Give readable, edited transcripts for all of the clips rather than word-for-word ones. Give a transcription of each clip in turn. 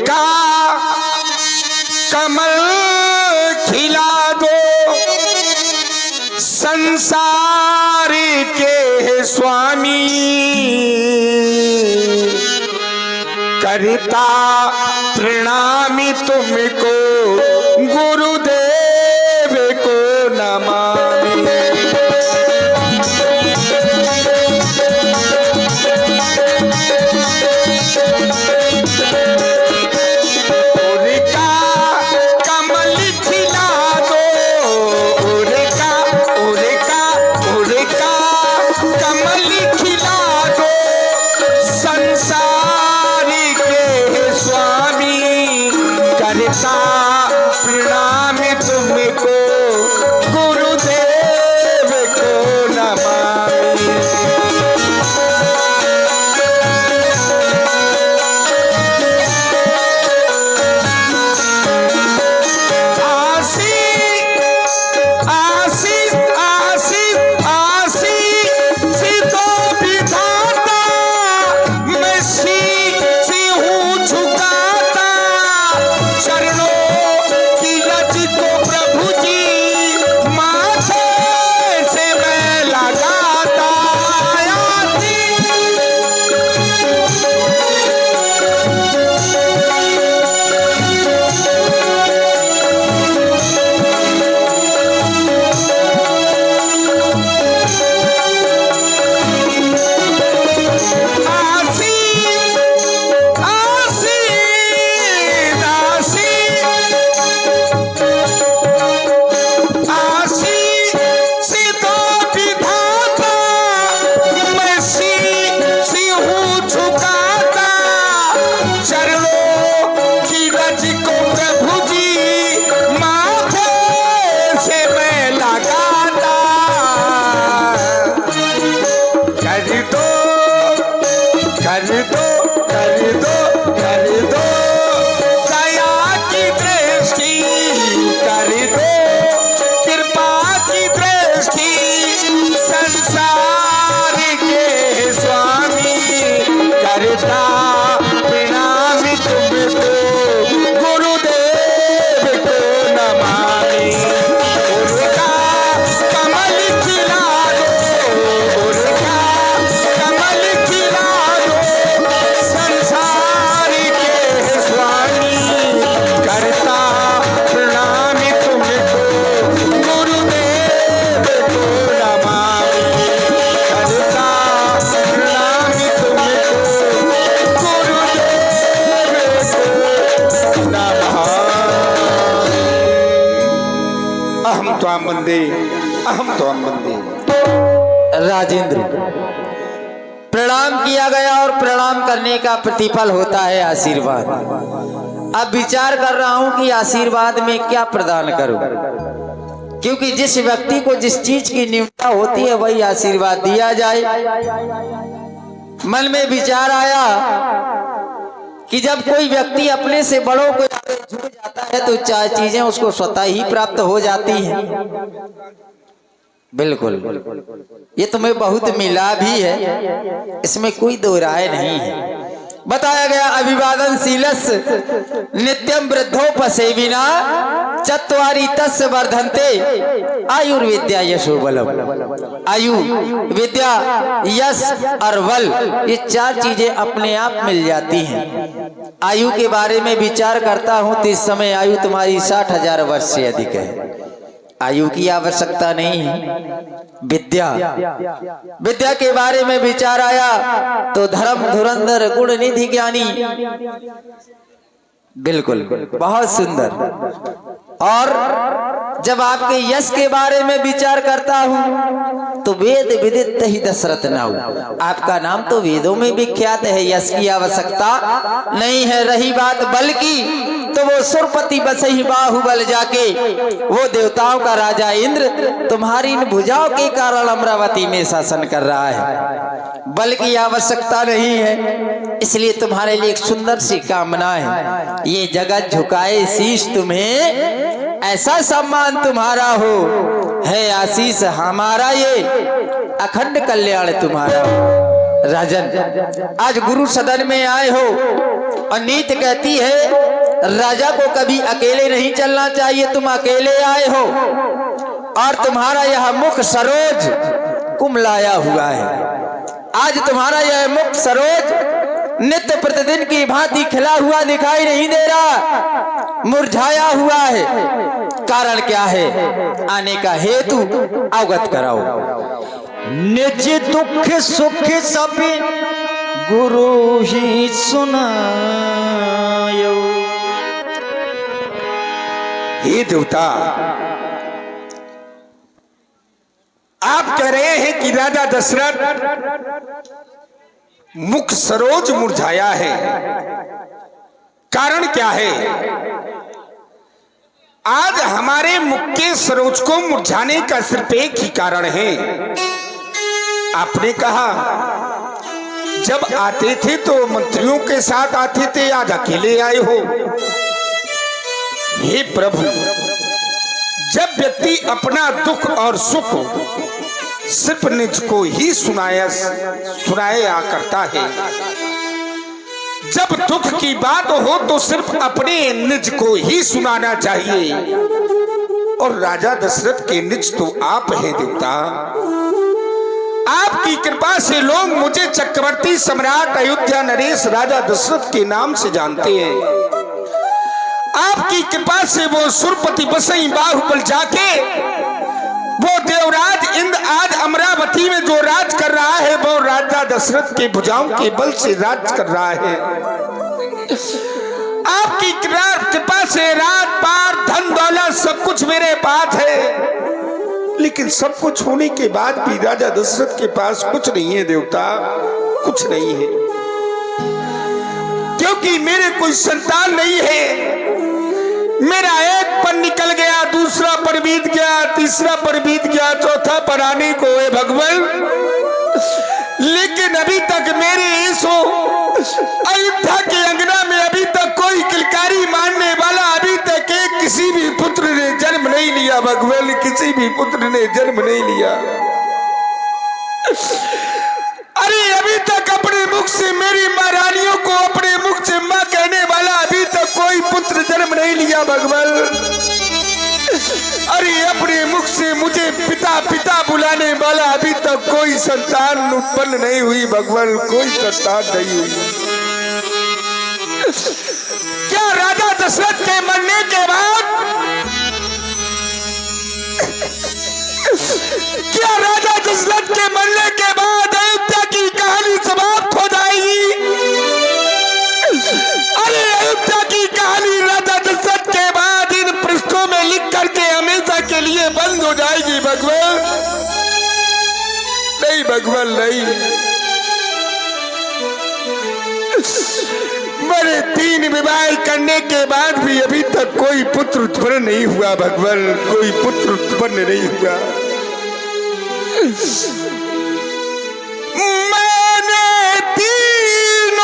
का कमल खिला दो संसार के स्वामी, करता प्रणामी तुमको गुरुदेव को नमामि। प्रणाम तुमको गुरुदेव को नमामि। आशीष आशीष आशीष तो विधाता मैं शीश हूँ झुकाता, चरणों की रज को प्रभु जी माथे से मैं लगाता। अहम त्वां वंदे। राजेंद्र, प्रणाम किया गया और प्रणाम करने का प्रतिफल होता है आशीर्वाद। अब विचार कर रहा हूं कि आशीर्वाद में क्या प्रदान करूं, क्योंकि जिस व्यक्ति को जिस चीज की न्यूनता होती है वही आशीर्वाद दिया जाए। मन में विचार आया कि जब कोई व्यक्ति अपने से बड़ों को झुक जाता है तो चार चीजें उसको स्वतः ही प्राप्त हो जाती हैं। बिल्कुल, ये तुम्हें बहुत मिला भी है, इसमें कोई दो राय नहीं है। बताया गया अभिवादनशीलस् नित्यम वृद्धोपसेविना चत्वारि तस्य वर्धन्ते आयुर्विद्या यशो बलम। आयु, विद्या, यश और बल, ये चार चीजें अपने आप मिल जाती हैं। आयु के बारे में विचार करता हूं तो इस समय आयु तुम्हारी 60,000 वर्ष से अधिक है। आयु की आवश्यकता नहीं है। विद्या, विद्या के बारे में विचार आया तो धर्म धुरंधर गुण निधि ज्ञानी, बिल्कुल बहुत सुंदर। और जब आपके यश के बारे में विचार करता हूं तो वेद विदित ही दशरथ नाऊ, आपका नाम तो वेदों में विख्यात है, यश की आवश्यकता नहीं है। रही बात बल की तो वो सुरपति बसही बाहुबल जाके वो देवताओं का राजा इंद्र तुम्हारी इन भुजाओं के कारण अमरावती में शासन कर रहा है। बल की आवश्यकता नहीं है, इसलिए तुम्हारे लिए एक सुंदर सी कामना है, ये जगत झुकाए शीश तुम्हें, ऐसा सम्मान तुम्हारा हो, है आशीष हमारा ये, अखंड कल्याण तुम्हारा हो। राजन, आज गुरु सदन में आए हो और नीति कहती है राजा को कभी अकेले नहीं चलना चाहिए। तुम अकेले आए हो और तुम्हारा यह मुख सरोज कुमलाया हुआ है। आज तुम्हारा यह मुख सरोज नित्य प्रतिदिन की भांति खिला हुआ दिखाई नहीं दे रहा, मुरझाया हुआ है। कारण क्या है? आने का हेतु अवगत कराओ। निज दुख सुख सब गुरु ही सुनायो। हे देवता, आप कह रहे हैं कि राजा दशरथ मुख सरोज मुरझाया है। कारण क्या है? आज हमारे मुख के सरोज को मुरझाने का सिर्फ एक ही कारण है। आपने कहा जब आते थे तो मंत्रियों के साथ आते थे, आज अकेले आए हो। हे प्रभु, जब व्यक्ति अपना दुख और सुख सिर्फ निज को ही सुनाया करता है, जब दुख की बात हो तो सिर्फ अपने निज को ही सुनाना चाहिए। और राजा दशरथ के निज तो आप हैं देवता। आपकी कृपा से लोग मुझे चक्रवर्ती सम्राट अयोध्या नरेश राजा दशरथ के नाम से जानते हैं। आपकी कृपा से वो सुरपति बसई बाहुबल जाके वो देवराज इंद्र आज अमरावती में जो राज कर रहा है, वो राजा दशरथ के भुजाओं के बल से राज कर रहा है। आपकी कृपा से राज पार धन दौलत सब कुछ मेरे पास है, लेकिन सब कुछ होने के बाद भी राजा दशरथ के पास कुछ नहीं है देवता, कुछ नहीं है। क्योंकि मेरे कोई संतान नहीं है। मेरा एक पर निकल गया, दूसरा पर बीत गया, तीसरा पर बीत गया, चौथा पर आने को है भगवान। लेकिन अभी तक मेरे इस अयोध्या के अंगना में अभी तक कोई किलकारी मानने वाला अभी तक एक किसी भी पुत्र ने जन्म नहीं लिया भगवान, किसी भी पुत्र ने जन्म नहीं लिया। अरे अभी तक अपने मुख से मेरी महारानियों को अपने मुख से मां कहने वाला अभी तक कोई पुत्र जन्म नहीं लिया भगवान। अरे अपने मुख से मुझे पिता पिता बुलाने वाला अभी तक कोई संतान उत्पन्न नहीं हुई भगवान, कोई संतान नहीं हुई। क्या राजा दशरथ के मरने के बाद क्या राजा दशरथ के मरने के बाद अयोध्या की कहानी समाप्त हो जाएगी? अरे अयोध्या की कहानी राजा दशरथ के बाद इन पृष्ठों में लिख करके हमेशा के लिए बंद हो जाएगी भगवान। नहीं भगवान, नहीं। मेरे 3 विवाह करने के बाद भी अभी तक कोई पुत्र उत्पन्न नहीं हुआ भगवान, कोई पुत्र उत्पन्न नहीं हुआ। मैंने 3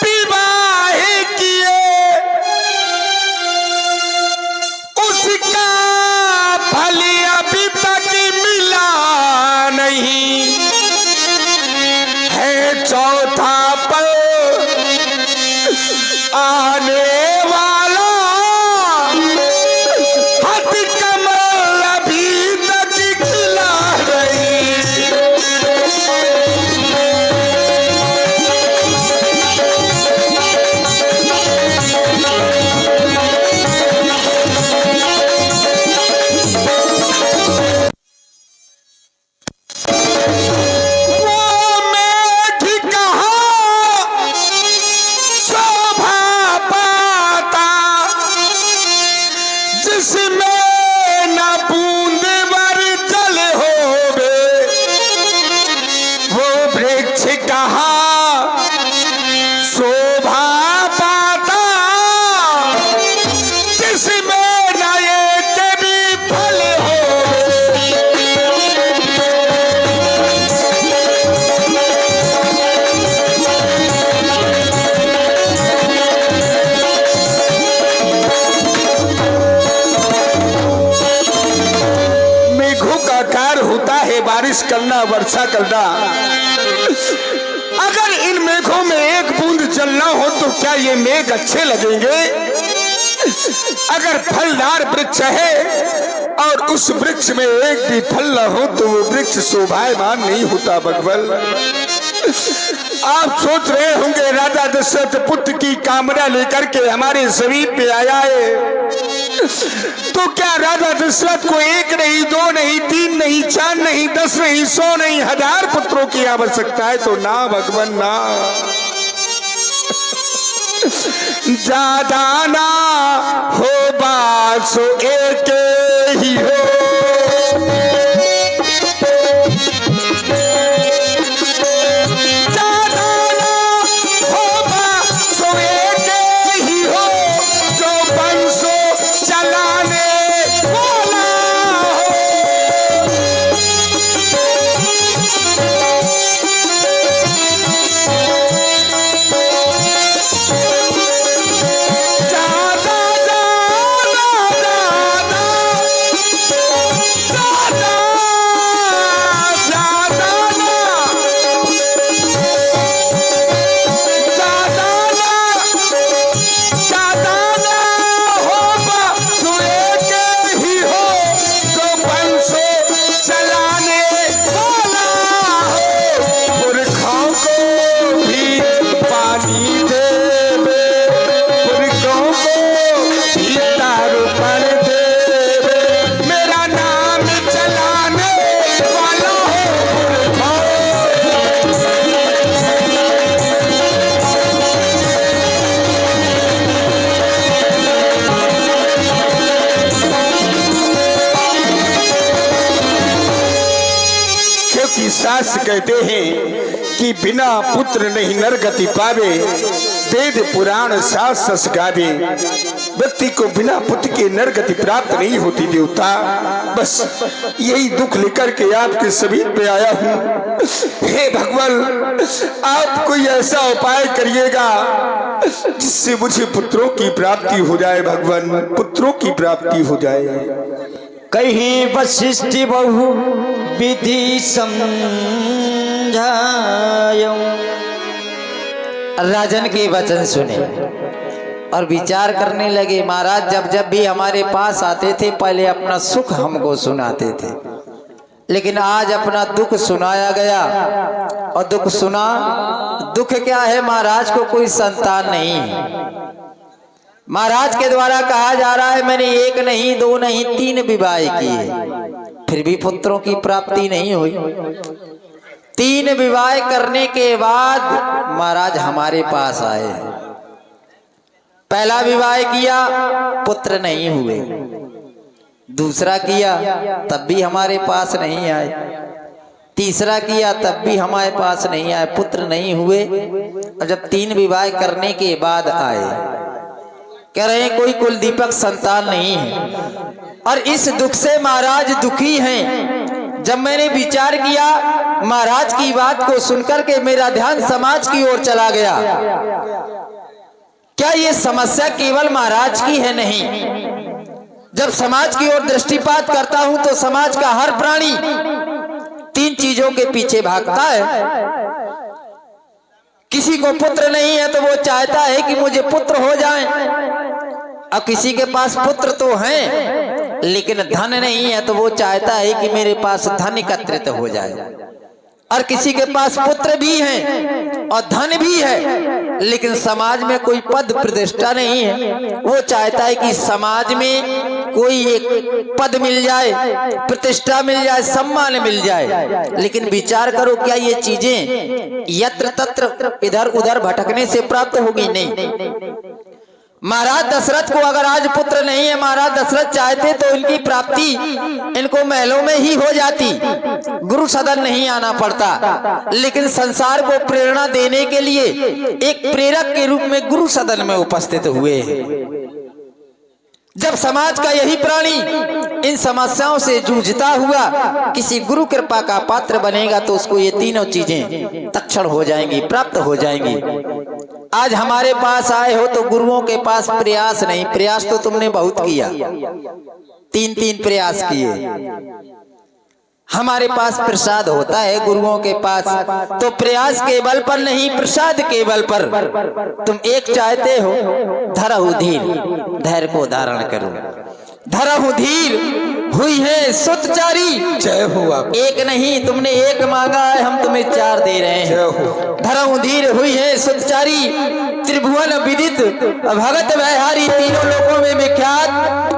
विवाह किए, उसका फल अभी तक मिला नहीं है। चौथा पल आने वाला हथ कमल अभी तक खिला रही। बारिश करना, वर्षा करना, अगर इन मेघों में एक बूंद जल ना हो तो क्या ये मेघ अच्छे लगेंगे? अगर फलदार वृक्ष है और उस वृक्ष में एक भी फल न हो तो वो वृक्ष शोभायमान नहीं होता भगवान। आप सोच रहे होंगे राजा दशरथ पुत्र की कामना लेकर के हमारे समीप में आया है, तो क्या राजा दशरथ को एक नहीं, दो नहीं, तीन नहीं, चार नहीं, 10 नहीं, 100 नहीं, 1000 पुत्रों की आवश्यकता है? तो ना भगवान ना, ज्यादा ना हो बासो एक ही हो, ज्यादा ना हो बासो एक ही हो, जो बंसो चलाने वाला हो। शास्त्र कहते हैं कि बिना पुत्र नहीं नरगति पावे, वेद पुराण शास्त्र गावे। व्यक्ति को बिना पुत्र के नरगति प्राप्त नहीं होती देवता। बस यही दुख लेकर के आपके समीप पे आया हूँ। हे भगवान, आप कोई ऐसा उपाय करिएगा जिससे मुझे पुत्रों की प्राप्ति हो जाए। भगवान, पुत्रों की प्राप्ति हो जाए। कहीं वशिष्ठ बहु विधि समझायो। राजन के वचन सुने और विचार करने लगे। महाराज जब जब भी हमारे पास आते थे पहले अपना सुख हमको सुनाते थे, लेकिन आज अपना दुख सुनाया गया। और दुख सुना, दुख क्या है? महाराज को कोई संतान नहीं है। महाराज के द्वारा कहा जा रहा है मैंने 1 नहीं, 2 नहीं, 3 विवाह किए, फिर भी पुत्रों की प्राप्ति नहीं हुई। 3 विवाह करने के बाद महाराज हमारे पास आए। पहला विवाह किया, पुत्र नहीं हुए। दूसरा किया, तब भी हमारे पास नहीं आए। तीसरा किया, तब भी हमारे पास नहीं आए, पुत्र नहीं हुए। और जब 3 विवाह करने के बाद आए, कह रहे हैं कोई कुल दीपक संतान नहीं है। और इस दुख से महाराज दुखी हैं। जब मैंने विचार किया, महाराज की बात को सुनकर के मेरा ध्यान समाज की ओर चला गया। क्या ये समस्या केवल महाराज की है? नहीं। जब समाज की ओर दृष्टिपात करता हूं तो समाज का हर प्राणी 3 चीजों के पीछे भागता है। किसी को पुत्र नहीं है तो वो चाहता है कि मुझे पुत्र हो जाए। अब किसी के पास पुत्र तो हैं लेकिन धन नहीं है तो वो चाहता है कि मेरे पास धन एकत्रित हो जाए। और किसी के पास पुत्र भी हैं और धन भी है लेकिन समाज में कोई पद प्रतिष्ठा नहीं है। वो चाहता है कि समाज में कोई एक पद मिल जाए, प्रतिष्ठा मिल जाए, सम्मान मिल जाए। लेकिन विचार करो, क्या ये चीजें यत्र तत्र इधर उधर भटकने से प्राप्त होगी? नहीं। महाराज दशरथ को अगर आज पुत्र नहीं है, महाराज दशरथ चाहते तो इनकी प्राप्ति इनको महलों में ही हो जाती, गुरु सदन नहीं आना पड़ता। लेकिन संसार को प्रेरणा देने के लिए एक प्रेरक के रूप में गुरु सदन में उपस्थित हुए। जब समाज का यही प्राणी इन समस्याओं से जूझता हुआ किसी गुरु कृपा का पात्र बनेगा तो उसको ये तीनों चीजें तत्क्षण हो जाएंगी, प्राप्त हो जाएंगी। आज हमारे पास आए हो तो गुरुओं के पास प्रयास नहीं। प्रयास तो तुमने बहुत किया, 3 प्रयास किए। हमारे पास प्रसाद होता है गुरुओं के पास, तो प्रयास के बल पर नहीं प्रसाद के बल पर तुम एक चाहते हो, धरहु धीर, धैर्य को धारण करो। धरहु धीर हुई है सुतचारी, जय हो आप। एक नहीं तुमने एक मांगा है, हम तुम्हें 4 दे रहे हैं। जय हो। धरहु धीर हुई है सुतचारी, त्रिभुवन विदित भगत वैहारी, तीनों लोकों में विख्यात,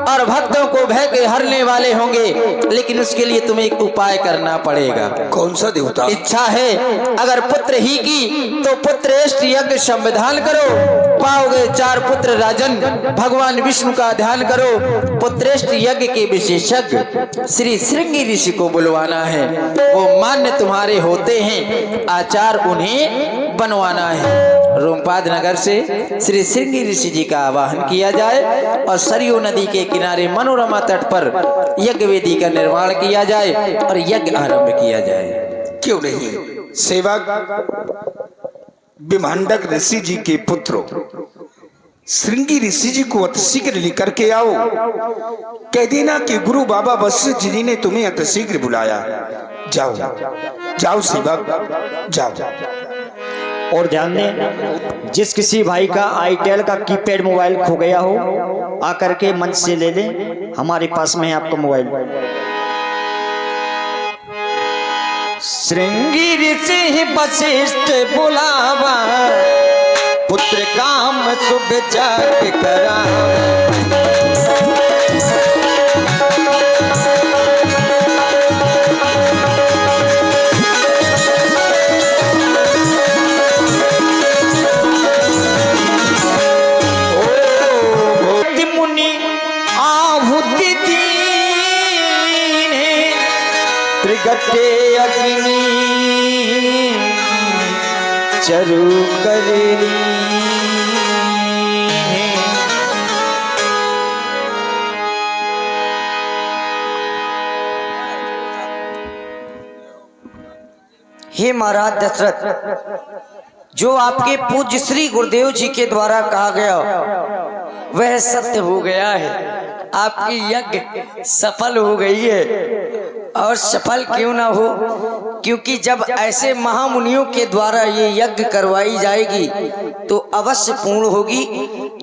और भक्तों को भय के हरने वाले होंगे। लेकिन उसके लिए तुम्हें एक उपाय करना पड़ेगा। कौन सा देवता? इच्छा है अगर पुत्र ही की तो पुत्रेष्ट यज्ञ संविधान करो, पाओगे 4 पुत्र राजन। भगवान विष्णु का ध्यान करो, पुत्रेष्ट यज्ञ के विशेषज्ञ श्री श्रृंगी ऋषि को बुलवाना है, वो मान्य तुम्हारे होते हैं, आचार उन्हें बनवाना है। रोमपाद नगर से श्री श्रृंगी ऋषि जी का आवाहन किया जाए और सरयू नदी के किनारे मनोरमा तट पर यज्ञ वेदी का निर्माण किया जाए और यज्ञ आरंभ किया जाए। क्यों नहीं? सेवक विमांडक ऋषि जी के पुत्र श्रृंगी ऋषि जी को अतिशीघ्र लेकर के आओ। कह देना कि गुरु बाबा वशिष्ठ जी ने तुम्हें अतिशीघ्र बुलाया। जाओ जाओ सेवक जाओ। और ध्यान दें, जिस किसी भाई का आईटेल का कीपैड मोबाइल खो गया हो, आकर के मंच से ले लें, हमारे पास में है आपका मोबाइल। श्रृंगी ऋषि वशिष्ठ बुलावा, पुत्र काम शुभ जग करावा। त्रिगटे अग्नि चरु करनी, हे महाराज दशरथ, जो आपके पूज्य श्री गुरुदेव जी के द्वारा कहा गया वह सत्य हो गया है। आपकी यज्ञ सफल हो गई है, और सफल क्यों ना हो, क्योंकि जब ऐसे महामुनियों के द्वारा ये यज्ञ करवाई जाएगी तो अवश्य पूर्ण होगी।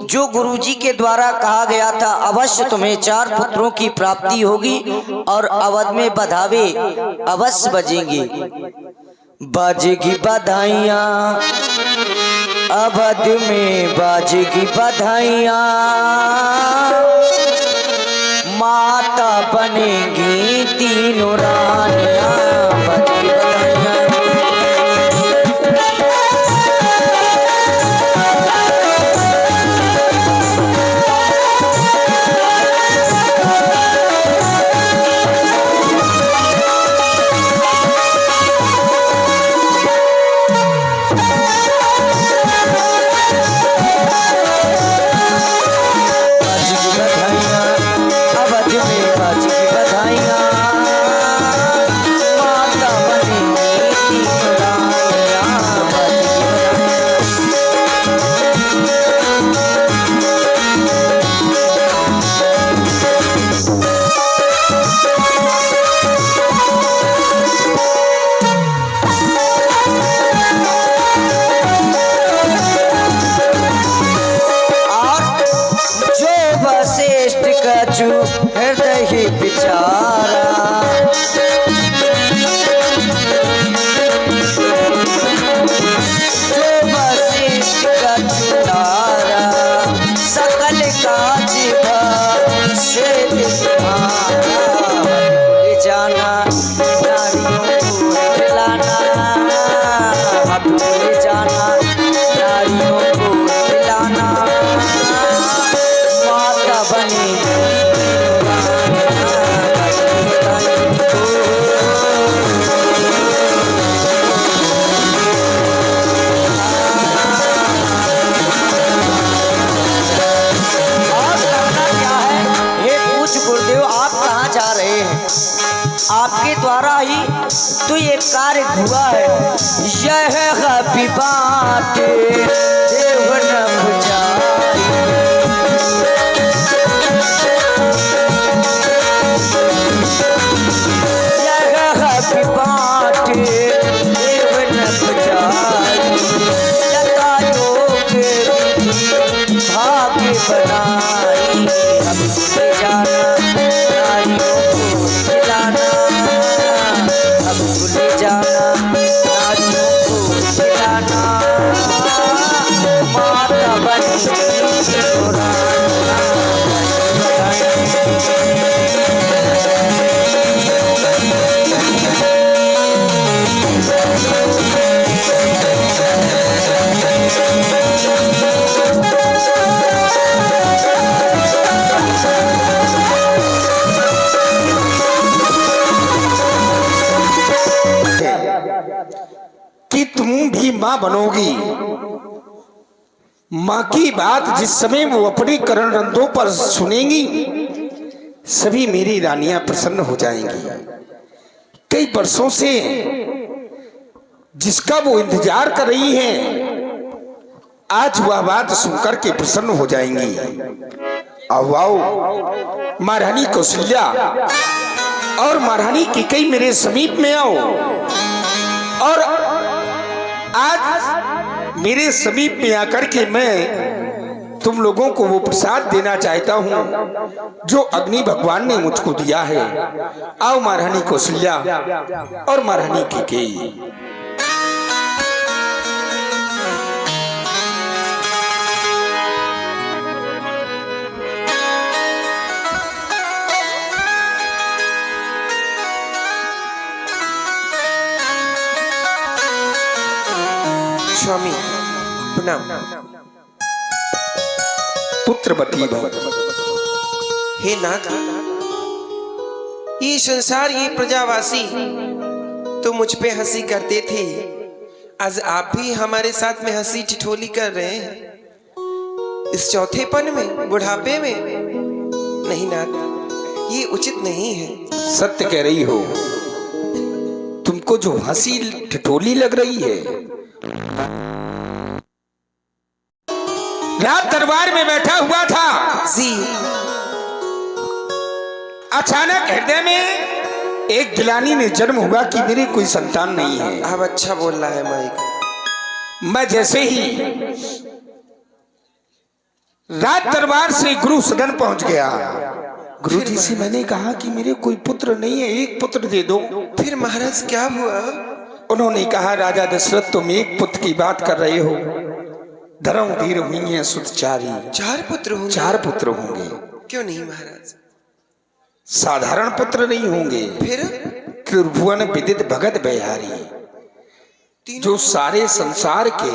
जो गुरुजी के द्वारा कहा गया था, अवश्य तुम्हें 4 पुत्रों की प्राप्ति होगी और अवध में बधावे अवश्य बजेंगे। बाजेगी बधाइयाँ अवध में, बाजेगी बधाइयाँ, माता बनेगी तीनों रानियाँ, बाजेगी बधाइयाँ। हृदय ही बिचारा, जो वशिष्ठ का चुनारा, सकल काज से जाना, नारियों को खिलाना, भूल जाना, नारियों को खिलाना, माता बनी आपके द्वारा ही तो ये कार्य हुआ है। यह बात देव न बुझाई, यह कि तुम भी मां बनोगी। मां की बात जिस समय वो अपने करण रंध्रों पर सुनेंगी, सभी मेरी रानियां प्रसन्न हो जाएंगी। कई वर्षों से जिसका वो इंतजार कर रही हैं, आज वह बात सुनकर के प्रसन्न हो जाएंगी। आओ आओ, महारानी कौशल्या और महारानी कैकेयी मेरे समीप में आओ और आज मेरे समीप में आकर के मैं तुम लोगों को वो प्रसाद देना चाहता हूं जो अग्नि भगवान ने मुझको दिया है। आओ महारानी कौशल्या और महारानी कैकेयी। स्वामी प्रणाम। पुत्रवती भव। हे नाथ, ये संसार, ये प्रजावासी तो मुझ पे हंसी करते थे, आज आप भी हमारे साथ में हंसी ठिठोली कर रहे हैं इस चौथेपन में, बुढ़ापे में। नहीं नाथ, ये उचित नहीं है। सत्य कह रही हो। तुमको जो हंसी ठिठोली लग रही है, रात दरबार में बैठा हुआ था जी, अचानक हृदय में एक गिलानी ने जन्म हुआ कि मेरी कोई संतान नहीं है। अब अच्छा बोल रहा है माइक। मैं जैसे ही रात दरबार से गुरु सदन पहुंच गया, गुरु जी से मैंने कहा कि मेरे कोई पुत्र नहीं है, एक पुत्र दे दो। फिर महाराज क्या हुआ? उन्होंने कहा, राजा दशरथ तुम एक पुत्र की बात कर रहे हो, धर्म वीर हुई है सुत चारी। 4 पुत्र होंगे? 4 पुत्र होंगे। क्यों नहीं महाराज? साधारण पुत्र नहीं होंगे, फिर त्रिभुवन विदित भगत बिहारी, जो सारे संसार के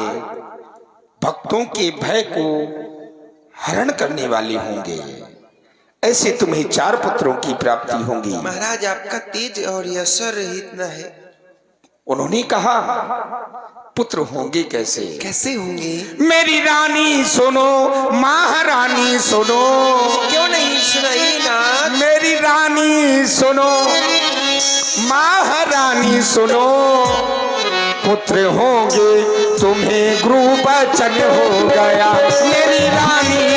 भक्तों के भय को हरण करने वाले होंगे। ऐसे तुम्हें 4 पुत्रों की प्राप्ति होगी। महाराज आपका तेज और यशर इतना है। उन्होंने कहा, पुत्र होंगे कैसे? कैसे होंगे? मेरी रानी सुनो, महारानी सुनो। क्यों नहीं सुनाइए नाथ? मेरी रानी सुनो, महारानी सुनो। पुत्र होंगे तुम्हें गुरु वचन हो गया। मेरी रानी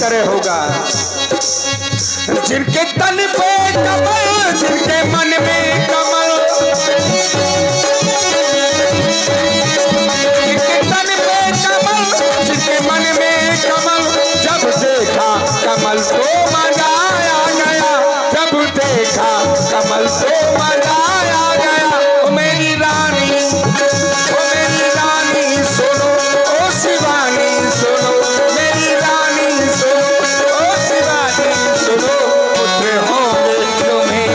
तरह होगा। जिनके तन पे कमल, जिनके मन में कमल, जिनके तन पे कमल, जिनके मन में कमल, जब देखा कमल तो मजा आ गया, जब देखा कमल तो मजा आ गया। ओ मेरी रानी, ओ मेरी रानी सुनो, ओ शिवानी सुनो, मेरी रानी सुनो, ओ शिवानी सुनो। पुत्र होंगे तुम्हें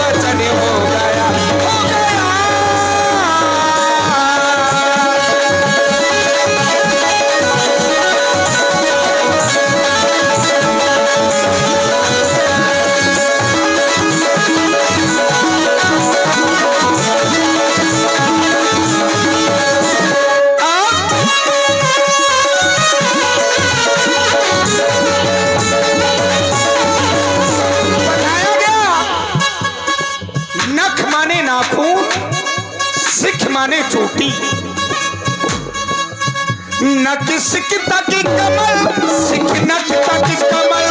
वचन हो गया, हो गया। माने चोटी, न किसकता की कमल सिख नखता की कमल,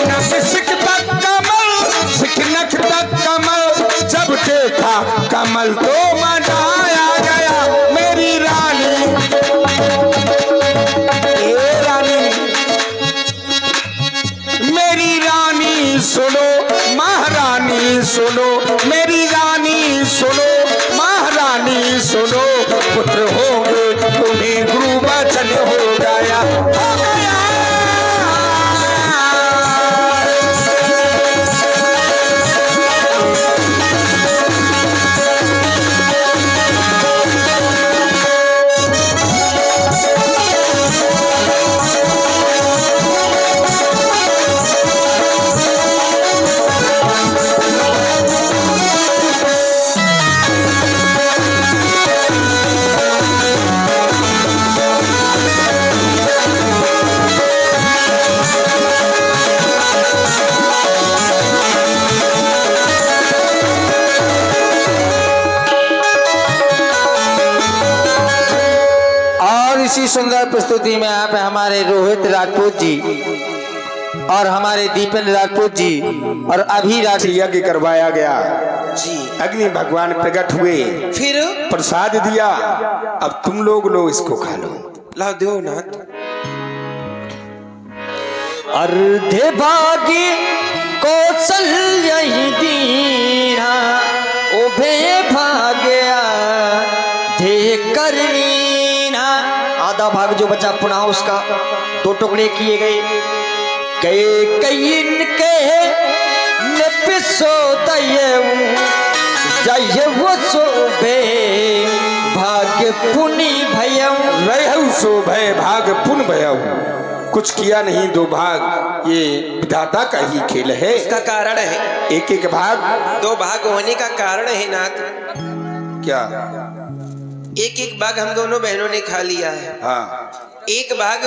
न किसकता कमल सिख नखता कमल, जब देखा कमल तो मनाया गया मेरी रानी। ए रानी मेरी रानी सुनो, महारानी सुनो, मेरी रानी सुनो, महारानी सुनो, पुत्र होंगे तुम्हें गुरु वचन हो गया, हो गया। इसी सुंदर प्रस्तुति में आप हमारे रोहित राजपूत जी और हमारे दीपेंद्र राजपूत जी और अभी यज्ञ करवाया गया जी। अग्नि भगवान प्रकट हुए, फिर प्रसाद दिया, अब तुम लोग लो इसको खा लो। लाओ दो नाथ। अर्धे भागी कौशल्य ही दीना, उभे भाग्या धे करनीना। आधा भाग जो बचा पुनः उसका दो टुकड़े किए गए। कई के जय वो शोभे भाग्य पुनि भयऊ, रहु शोभे भाग पुन भयऊ। कुछ किया नहीं दो भाग, ये विधाता का ही खेल है। इसका कारण है एक एक भाग, दो भाग होने का कारण है नाथ। क्या? एक एक भाग हम दोनों बहनों ने खा लिया है। हाँ एक भाग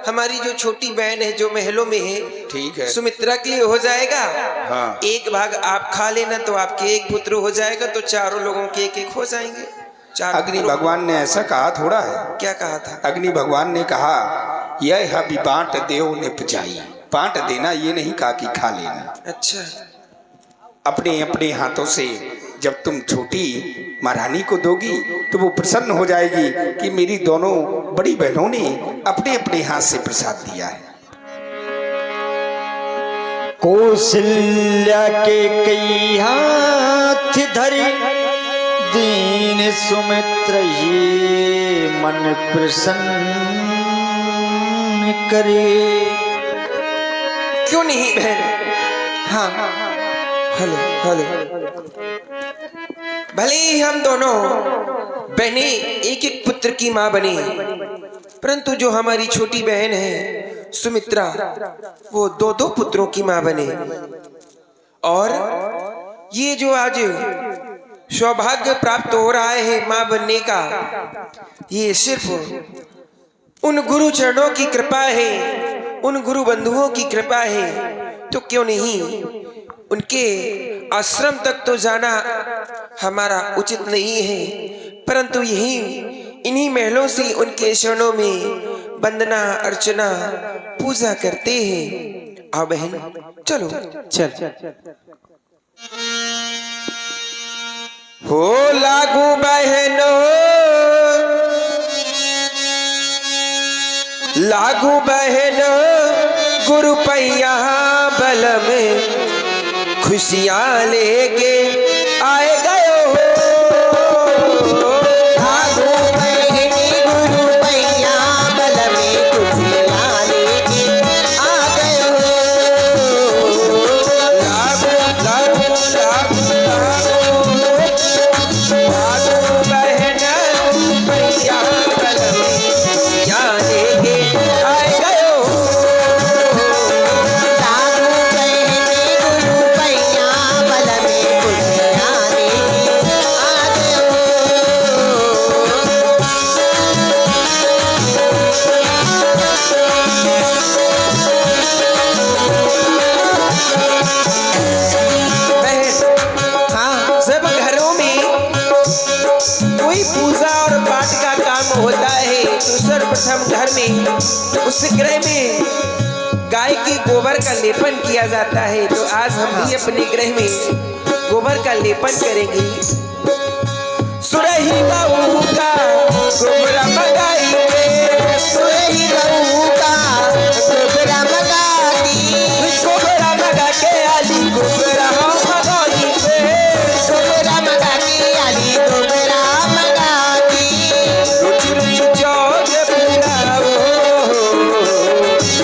हमारी जो छोटी बहन है जो महलों में है, ठीक है, सुमित्रा के लिए हो जाएगा। हाँ। एक भाग आप खा लेना तो आपके एक पुत्र हो जाएगा, तो चारों लोगों के एक एक हो जाएंगे। अग्नि भगवान ने ऐसा कहा थोड़ा है। क्या कहा था? अग्नि भगवान ने कहा यह अभी बांट देव निपजाई। बांट देना ये नहीं कहा कि खा लेना। अच्छा, अपने अपने हाथों से जब तुम छोटी महारानी को दोगी तो वो प्रसन्न हो जाएगी कि मेरी दोनों बड़ी बहनों ने अपने अपने हाथ से प्रसाद दिया है। कौशल्या के कई हाथ धरी, दीन सुमित्र ही मन प्रसन्न करे। क्यों नहीं बहन? हाँ, हेलो हेलो। भले ही हम दोनों बहनें एक एक पुत्र की माँ बनी, परंतु जो हमारी छोटी बहन है सुमित्रा, वो दो दो पुत्रों की माँ बने। और ये जो आज सौभाग्य प्राप्त हो रहा है माँ बनने का, ये सिर्फ उन गुरु चरणों की कृपा है, उन गुरु बंधुओं की कृपा है। तो क्यों नहीं उनके आश्रम तक तो जाना हमारा उचित नहीं है, परंतु यही इन्हीं महलों से उनके चरणों में वंदना अर्चना पूजा करते हैं। आओ बहन चलो। चल। हो लागू बहनो, लागू बहनो गुरु पैया बल में, खुशियां लेके आए गए हो। लागू बहनी गुरु पैया बल में, खुशियां लेके आ गए हो। लागू लागू लागू लागू बहन पैया बल में, खुशियां लेके आए गए हो। लागू बहनी गुरु पैया बल में, खुशियां में तो सर्वप्रथम घर में उस गृह में गाय के गोबर का लेपन किया जाता है। तो आज हम भी अपने गृह में गोबर का लेपन करेंगे। सुरही गऊ का गोबर मंगाएंगे, सुरही गऊ का गोबरा मंगाती, गोबरा मंगा के आली गोबरा मंगाती, गोबरा मंगा के आली गोबरा मंगाती। रुचि रुचि चौक पुराओ,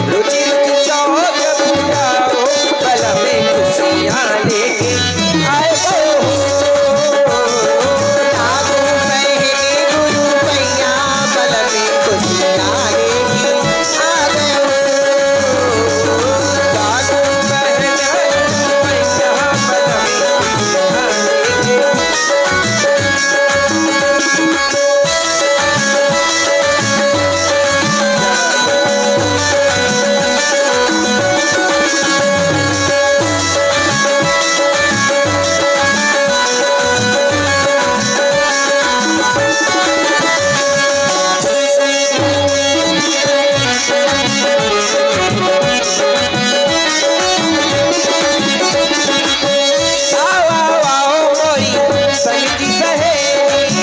रुचि रुचि चौक पुराओ, गला में खुशियाँ लेके आए गए हो। लागू पहले गुरु पैया बल में खुशियाँ लेके आ गए हो। लागू पहले पैसा बल में खुशियाँ लेके आओ आओ आओ मोरी संगीती सहेली,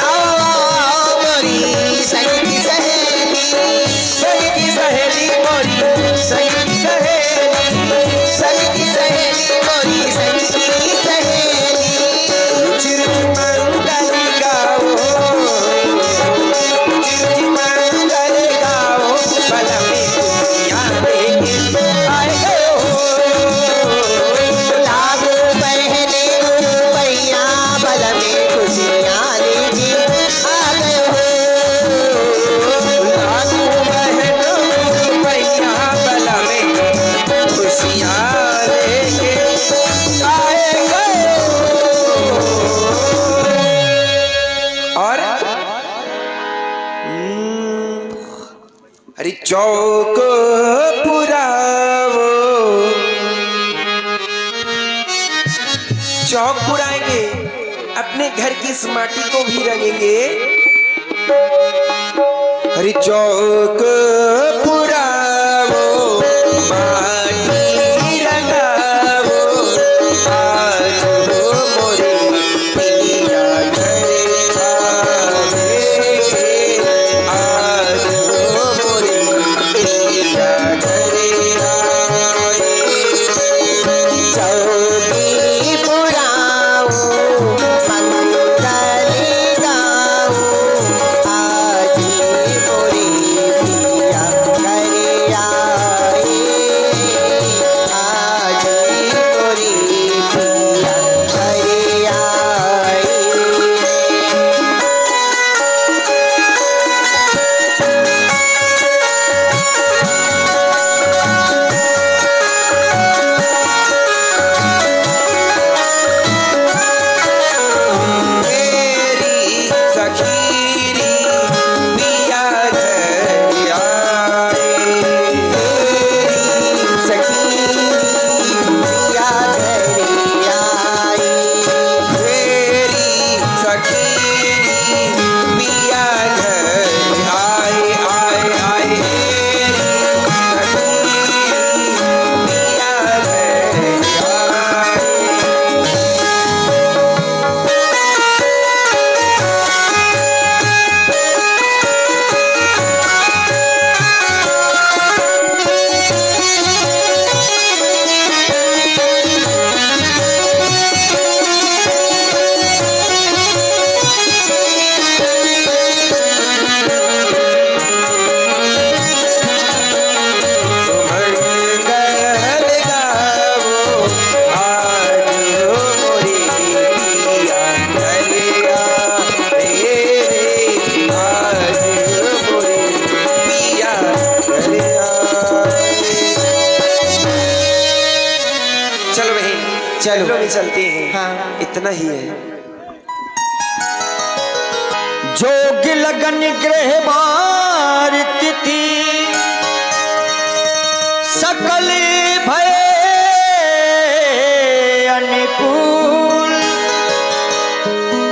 आओ आओ मोरी संगीती सहेली, संगीती सहेली मोरी संगीती सहेली, संगीती सहेली मोरी संगीती सहेली। रुचि रुचि मंगल गाओ, रुचि रुचि मंगल गाओ, बल में खुशियाँ लेके आए गए हो। लागू पहले गुरु पैया बल में खुशियाँ लेके आ गए हो। लागू बहनों पैया बल में खुशियाँ लेके आए गए हो। और अरे चौक पुराओ, चौक पुराएंगे, अपने घर की इस माटी को भी रंगेंगे। अरे चौक पुराओ, माटी रंगाओ, आज हो मोरे पिया घरे आवे, आज हो मोरे पिया घरे आवे। चौकी पुराओ मंगल गाओ, आज मोरी पिया करे आए, आज मोरी पिया करे आए। मेरी सखीरी पिया घर आए, मेरी सखीरी पिया घर आए, आए आए मेरी सखीरी पिया घर आए। मंगल गाओ, आज हो मोरी पिया घरे आए, आज हो मोरी पिया घरे आए। चलो बहन, चलो भी चलते हैं। हाँ। इतना ही है। जोग लगन ग्रह बार तिथि सकल भय अनुकूल,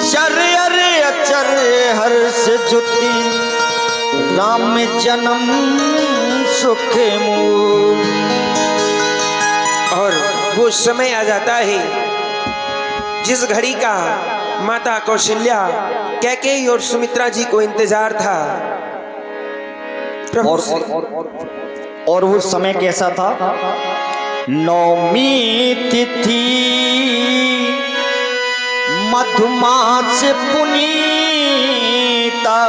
चर अर अचर हर्ष जुति राम जन्म सुख मूल। और वो समय आ जाता है जिस घड़ी का माता कौशल्या कैकेयी और सुमित्रा जी को इंतजार था। प्रभु और वो समय कैसा था? नौमी तिथि मधुमास पुनीता,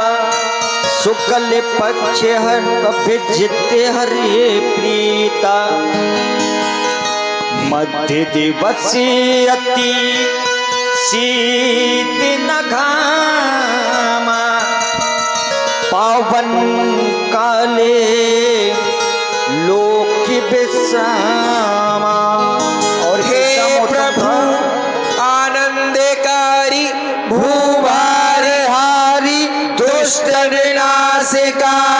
शुक्ल पक्ष हर अभिजित हरे प्रीता, मध्य दिवस अति शीत नघामा, पावन काले लोक विश्रामा। और हे प्रभु आनंदकारी भूभार हारी दुष्ट विनाशकारी